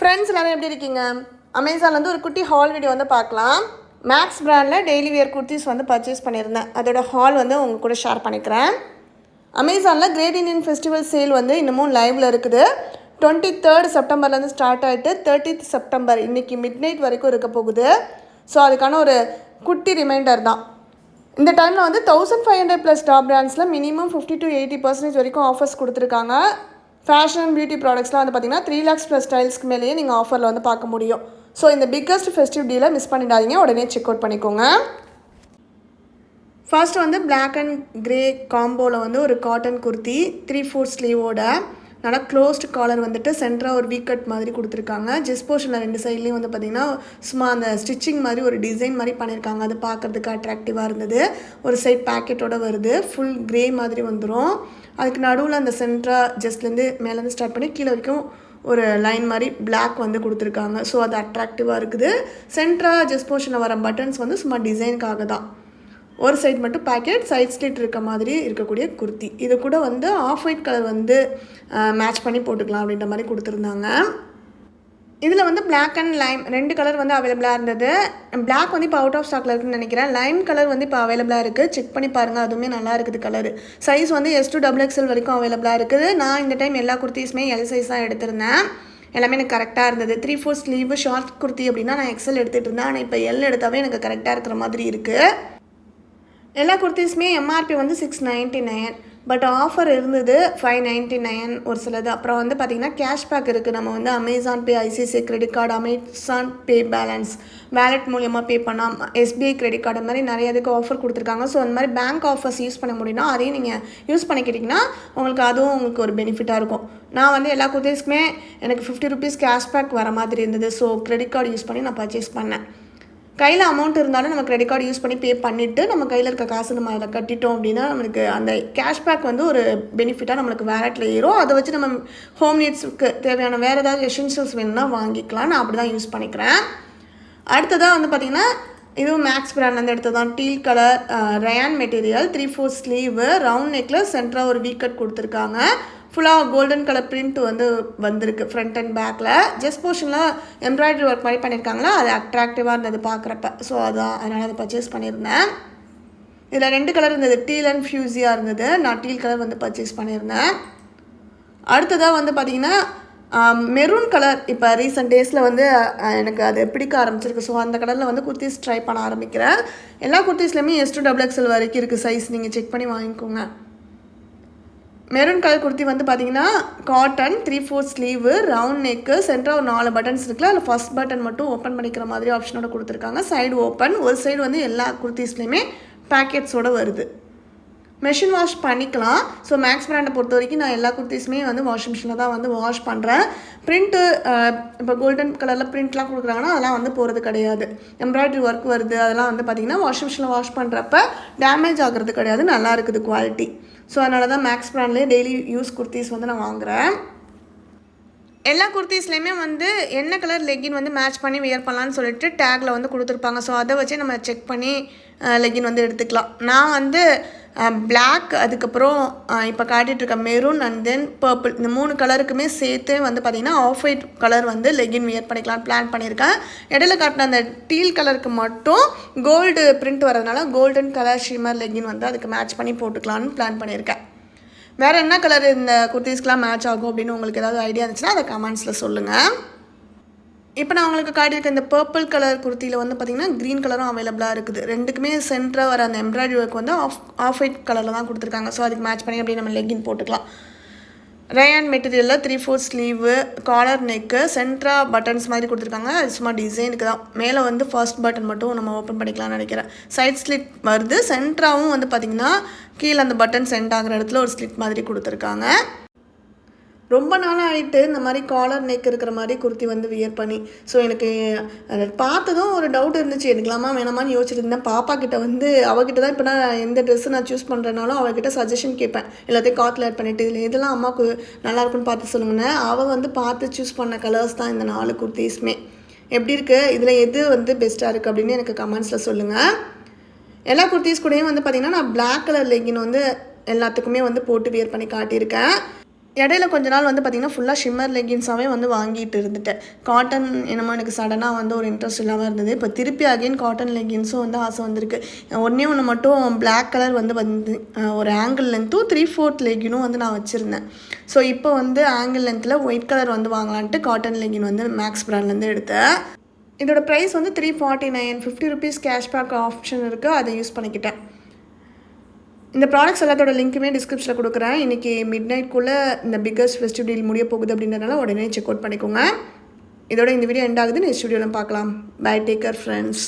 Friends எல்லாரும் எப்படி இருக்கீங்க? அமேசான்லேருந்து ஒரு குட்டி ஹால் வீடியோ வந்து பார்க்கலாம். மேக்ஸ் பிராண்டில் டெய்லி வியர் குர்த்திஸ் வந்து பர்ச்சேஸ் பண்ணியிருந்தேன். அதோட ஹால் வந்து உங்கள் கூட ஷேர் பண்ணிக்கிறேன். அமேசானில் கிரேட் இண்டியன் ஃபெஸ்டிவல் சேல் வந்து இன்னமும் லைவில் இருக்குது. 23 செப்டம்பர்லேருந்து ஸ்டார்ட் ஆகிட்டு 30th செப்டம்பர் இன்றைக்கி மிட் நைட் வரைக்கும் இருக்க போகுது. ஸோ அதுக்கான ஒரு குட்டி ரிமைண்டர் தான். இந்த டைமில் வந்து 1500+ டாப் பிராண்ட்ஸில் மினிமம் 50 to 80% வரைக்கும் ஆஃபர்ஸ் கொடுத்துருக்காங்க. ஃபேஷன் அண்ட் பியூட்டி ப்ராடக்ட்ஸ்லாம் வந்து பார்த்திங்கன்னா 3 lakhs+ ஸ்டைல்ஸ்க்கு மேலேயே நீங்கள் ஆஃபரில் வந்து பார்க்க முடியும். ஸோ இந்த பிக்கஸ்ட் ஃபெஸ்டிவ் டீலை மிஸ் பண்ணிடாதீங்க, உடனே செக் அவுட் பண்ணிக்கோங்க. ஃபர்ஸ்ட் வந்து பிளாக் அண்ட் கிரே காம்போவில் வந்து ஒரு காட்டன் குர்த்தி 3/4 ஸ்லீவோட நல்லா க்ளோஸ்டு காலர் வந்துட்டு சென்டராக ஒரு வீக் கட் மாதிரி கொடுத்துருக்காங்க. ஜெஸ்ட் போர்ஷனில் 2 சைட்லேயும் வந்து பார்த்திங்கன்னா சும்மா அந்த ஸ்டிச்சிங் மாதிரி ஒரு டிசைன் மாதிரி பண்ணியிருக்காங்க. அது பார்க்குறதுக்கு அட்ராக்டிவாக இருந்தது. ஒரு சைட் பேக்கெட்டோடு வருது, ஃபுல் க்ரே மாதிரி வந்துடும். அதுக்கு நடுவில் அந்த சென்டராக ஜஸ்ட்லேருந்து மேலேருந்து ஸ்டார்ட் பண்ணி கீழே வரைக்கும் ஒரு லைன் மாதிரி பிளாக் வந்து கொடுத்துருக்காங்க. ஸோ அது அட்ராக்டிவாக இருக்குது. சென்டராக ஜஸ்ட் போர்ஷனில் வர பட்டன்ஸ் வந்து சும்மா டிசைனுக்காக தான். ஒரு சைட் மட்டும் பேக்கெட், சைட் ஸ்லிட் இருக்க மாதிரி இருக்கக்கூடிய குர்த்தி. இது கூட வந்து ஆஃப் ஒயிட் கலர் வந்து மேட்ச் பண்ணி போட்டுக்கலாம் அப்படின்ற மாதிரி கொடுத்துருந்தாங்க. இதில் வந்து பிளாக் அண்ட் லைம் 2 கலர் வந்து அவைலபிளாக இருந்தது. பிளாக் வந்து இப்போ அவுட் ஆஃப் ஸ்டாக்கில் இருக்குதுன்னு நினைக்கிறேன். லைம் கலர் வந்து இப்போ அவைலபிளாக இருக்குது. செக் பண்ணி பாருங்கள், அதுவுமே நல்லா இருக்குது கலர். சைஸ் வந்து S to XXL வரைக்கும் அவைலபிளாக இருக்குது. நான் இந்த டைம் எல்லா குர்த்திஸுமே L சைஸ் தான் எடுத்திருந்தேன். எல்லாமே எனக்கு கரெக்டாக இருந்தது. 3/4 ஸ்லீவ் ஷார்ட் குர்த்தி அப்படின்னா நான் XL எடுத்துகிட்டு இருந்தேன். ஆனால் இப்போ L எடுத்தாவே எனக்கு கரெக்டாக இருக்கிற மாதிரி இருக்குது. எல்லா குர்த்திஸுமே MRP வந்து 699, பட் ஆஃபர் இருந்தது 599 ஒரு சிலது. அப்புறம் வந்து பார்த்திங்கன்னா கேஷ்பேக் இருக்குது. நம்ம வந்து அமேசான் பே, ICICI கிரெடிட் கார்டு, அமேசான் பே பேலன்ஸ் வேலெட் மூலியமாக பே பண்ணால் SBI கிரெடிட் கார்டு மாதிரி நிறைய இதுக்கு ஆஃபர் கொடுத்துருக்காங்க. ஸோ அந்த மாதிரி பேங்க் ஆஃபர்ஸ் யூஸ் பண்ண முடியும்னா அதையும் நீங்கள் யூஸ் பண்ணிக்கிட்டிங்கன்னா அதுவும் உங்களுக்கு ஒரு பெனிஃபிட்டாக இருக்கும். நான் வந்து எல்லா குர்த்திஸ்க்குமே எனக்கு 50 rupees கேஷ்பேக் வர மாதிரி இருந்தது. ஸோ கிரெடிட் கார்டு யூஸ் பண்ணி நான் பர்ச்சேஸ் பண்ணேன். கையில் அமௌண்ட் இருந்தாலும் நம்ம கிரெடிட் கார்டு யூஸ் பண்ணி பே பண்ணிவிட்டு நம்ம கையில் இருக்க காசு நம்ம அதை கட்டிட்டோம் அப்படின்னா நம்மளுக்கு அந்த கேஷ்பேக் வந்து ஒரு பெனிஃபிட்டாக நம்மளுக்கு வேலெட்டில் ஏறும். அதை வச்சு நம்ம ஹோம் நீட்ஸுக்கு தேவையான வேறு ஏதாவது எசென்ஷியல்ஸ் வேணும்னா வாங்கிக்கலாம். நான் அப்படி தான் யூஸ் பண்ணிக்கிறேன். அடுத்ததாக வந்து பார்த்திங்கன்னா இதுவும் மேக்ஸ் பிராண்ட்லேருந்து எடுத்தது தான். Teal colour rayon material 3/4 sleeve round நெக்கில் சென்டராக ஒரு வீக் கட் கொடுத்துருக்காங்க. ஃபுல்லாக கோல்டன் கலர் பிரிண்ட் வந்து வந்திருக்கு ஃப்ரண்ட் அண்ட் பேக்கில். ஜஸ்ட் போர்ஷனில் எம்ப்ராய்டரி ஒர்க் மாதிரி பண்ணியிருக்காங்களா, அது அட்ராக்டிவாக இருந்தது பார்க்குறப்ப. ஸோ அதனால் அதை பர்ச்சேஸ் பண்ணியிருந்தேன். இதில் 2 கலர் இருந்தது, டீல் அண்ட் ஃபியூஸியாக இருந்தது. நான் டீல் கலர் வந்து பர்ச்சேஸ் பண்ணியிருந்தேன். அடுத்ததாக வந்து பார்த்திங்கன்னா மெரூன் கலர் இப்போ ரீசெண்ட் டேஸில் வந்து எனக்கு அது பிடிக்க ஆரம்பிச்சிருக்கு. ஸோ அந்த கலரில் வந்து குர்த்திஸ் ட்ரை பண்ண ஆரம்பிக்கிறேன். எல்லா குர்த்திஸ்லையுமே S to XXL வரைக்கும் இருக்குது சைஸ், நீங்கள் செக் பண்ணி வாங்கிக்கோங்க. மெரூன் கலர் குர்த்தி வந்து பார்த்திங்கன்னா காட்டன் 3/4 ஸ்லீவு ரவுண்ட் நெக்கு சென்டராக ஒரு 4 பட்டன்ஸ் இருக்குல்ல, அதில் ஃபஸ்ட் பட்டன் மட்டும் ஓப்பன் பண்ணிக்கிற மாதிரி ஆப்ஷனோட கொடுத்துருக்காங்க. சைடு ஓப்பன், ஒரு சைடு வந்து எல்லா குர்த்திஸ்லையுமே பேக்கெட்ஸோடு வருது. மெஷின் வாஷ் பண்ணிக்கலாம். ஸோ மேக்ஸ் பிராண்டை பொறுத்த வரைக்கும் நான் எல்லா குர்த்திஸுமே வந்து வாஷிங் மிஷினில் தான் வந்து வாஷ் பண்ணுறேன். பிரிண்ட்டு இப்போ கோல்டன் கலரில் பிரிண்ட்லாம் கொடுக்குறாங்கன்னா அதெல்லாம் வந்து போகிறது கிடையாது. எம்ப்ராய்டரி ஒர்க் வருது, அதெல்லாம் வந்து பார்த்திங்கன்னா வாஷிங் மிஷினில் வாஷ் பண்ணுறப்ப டேமேஜ் ஆகிறது கிடையாது, நல்லா இருக்குது குவாலிட்டி. ஸோ அதனால தான் மேக்ஸ் பிராண்ட்லேயே டெய்லி யூஸ் குர்த்திஸ் வந்து நான் வாங்குகிறேன். எல்லா குர்த்திஸ்லேயுமே வந்து என்ன கலர் லெக்கின் வந்து மேட்ச் பண்ணி வியர் பண்ணலான்னு சொல்லிட்டு டேக்கில் வந்து கொடுத்துருப்பாங்க. ஸோ அதை வச்சு நம்ம செக் பண்ணி லெக்கின் வந்து எடுத்துக்கலாம். நான் வந்து பிளாக், அதுக்கப்புறம் இப்போ காட்டிகிட்ருக்க மெரூன் அண்ட் தென் பர்பிள், இந்த 3 கலருக்குமே சேர்த்து வந்து பார்த்திங்கன்னா ஆஃப் ஒயிட் கலர் வந்து லெக்கின் வியர் பண்ணிக்கலாம் பிளான் பண்ணியிருக்கேன். இடையில காட்டின அந்த டீல் கலருக்கு மட்டும் கோல்டு பிரிண்ட் வரதுனால கோல்டன் கலர் ஷிம்மர் லெக்கின் வந்து அதுக்கு மேட்ச் பண்ணி போட்டுக்கலான்னு பிளான் பண்ணியிருக்கேன். வேறு என்ன கலர் இந்த குர்த்திஸ்க்கெலாம் மேட்ச் ஆகும் அப்படின்னு உங்களுக்கு ஏதாவது ஐடியா இருந்துச்சுன்னா அதை கமெண்ட்ஸில் சொல்லுங்கள். இப்போ நான் உங்களுக்கு காட்டியிருக்க இந்த பர்பிள் கலர் குர்த்தியில் வந்து பார்த்திங்கன்னா க்ரீன் கலரும் அவைலபிளாக இருக்குது. 2க்குமே சென்டராக வர அந்த எம்ப்ராய்டரி ஒர்க் வந்து ஆஃப் ஒயிட் கலரில் தான் கொடுத்துருக்காங்க. ஸோ அதுக்கு மேட்ச் பண்ணி அப்படியே நம்ம லெக்கின் போட்டுக்கலாம். ரயான் மெட்டீரியலில் 3/4 ஸ்லீவு காலர் நெக்கு சென்டராக பட்டன்ஸ் மாதிரி கொடுத்துருக்காங்க. அது சும்மா டிசைனுக்கு தான். மேலே வந்து ஃபர்ஸ்ட் பட்டன் மட்டும் நம்ம ஓப்பன் பண்ணிக்கலாம்னு நினைக்கிறேன். சைட் ஸ்லிட் வருது. சென்டராகவும் வந்து பார்த்திங்கன்னா கீழே அந்த பட்டன் சென்ட் ஆகிற இடத்துல ஒரு ஸ்லிட் மாதிரி கொடுத்துருக்காங்க. ரொம்ப நாளாக ஆகிட்டு இந்த மாதிரி காலர் நெக் இருக்கிற மாதிரி குர்த்தி வந்து வியர் பண்ணி. ஸோ எனக்கு அதை பார்த்ததும் ஒரு டவுட் இருந்துச்சு, எடுக்கலாமா வேணாமான்னு யோசிச்சுட்டு இருந்தேன். பாப்பா கிட்ட வந்து அவகிட்ட தான் இப்போ நான் எந்த ட்ரெஸ்ஸு நான் சூஸ் பண்ணுறனாலும் அவகிட்ட சஜஷன் கேட்பேன். எல்லாத்தையும் கார்ட்டில் ஆட் பண்ணிவிட்டு இதில் இதெல்லாம் அம்மாவுக்கு நல்லாயிருக்குன்னு பார்த்து சொல்லுங்கன்னு. அவள் வந்து பார்த்து சூஸ் பண்ண கலர்ஸ் தான் இந்த 4 குர்த்திஸுமே. எப்படி இருக்குது, இதில் எது வந்து பெஸ்ட்டாக இருக்குது அப்படின்னு எனக்கு கமெண்ட்ஸில் சொல்லுங்கள். எல்லா குர்த்திஸ் கூடயும் வந்து பார்த்திங்கன்னா நான் பிளாக் கலர் லெக்கின் வந்து எல்லாத்துக்குமே வந்து போட்டு வியர் பண்ணி காட்டியிருக்கேன். இடையில கொஞ்ச நாள் வந்து பார்த்திங்கன்னா ஃபுல்லாக ஷிம்மர் லெகின்ஸாகவே வந்து வாங்கிட்டு இருந்துட்டேன். காட்டன் என்னமோ எனக்கு சடனாக வந்து ஒரு இன்ட்ரெஸ்ட் இல்லாமல் இருந்தது. இப்போ திருப்பி அகைன் காட்டன் லெகின்ஸும் வந்து ஆசை வந்திருக்கு. ஒன்றே ஒன்று மட்டும் பிளாக் கலர் வந்து ஒரு ஆங்கிள் லென்த்தும் 3/4 லெகினும் வந்து நான் வச்சுருந்தேன். ஸோ இப்போ வந்து ஆங்கிள் லென்த்தில் ஒயிட் கலர் வந்து வாங்கலான்ட்டு காட்டன் லெகின் வந்து மேக்ஸ் பிராண்ட்லேருந்து எடுத்தேன். இதோட ப்ரைஸ் வந்து 349, 50 ருபீஸ் கேஷ்பேக் ஆப்ஷன் இருக்குது, அதை யூஸ் பண்ணிக்கிட்டேன். இந்த ப்ராடக்ட்ஸ் எல்லாத்தோட லிங்க்குமே டிஸ்கிரிப்ஷனில் கொடுக்குறேன். இன்றைக்கி மிட் நைட்குள்ளே இந்த பிக்கஸ்ட் ஃபெஸ்டிவ் டீல் முடிய போகுது அப்படின்றதுனால உடனே செக் அவுட் பண்ணிக்கோங்க. இதோட இந்த வீடியோ எண்ட் ஆகுது. நெக்ஸ்ட் வீடியோவில் பார்க்கலாம். Bye, take care friends.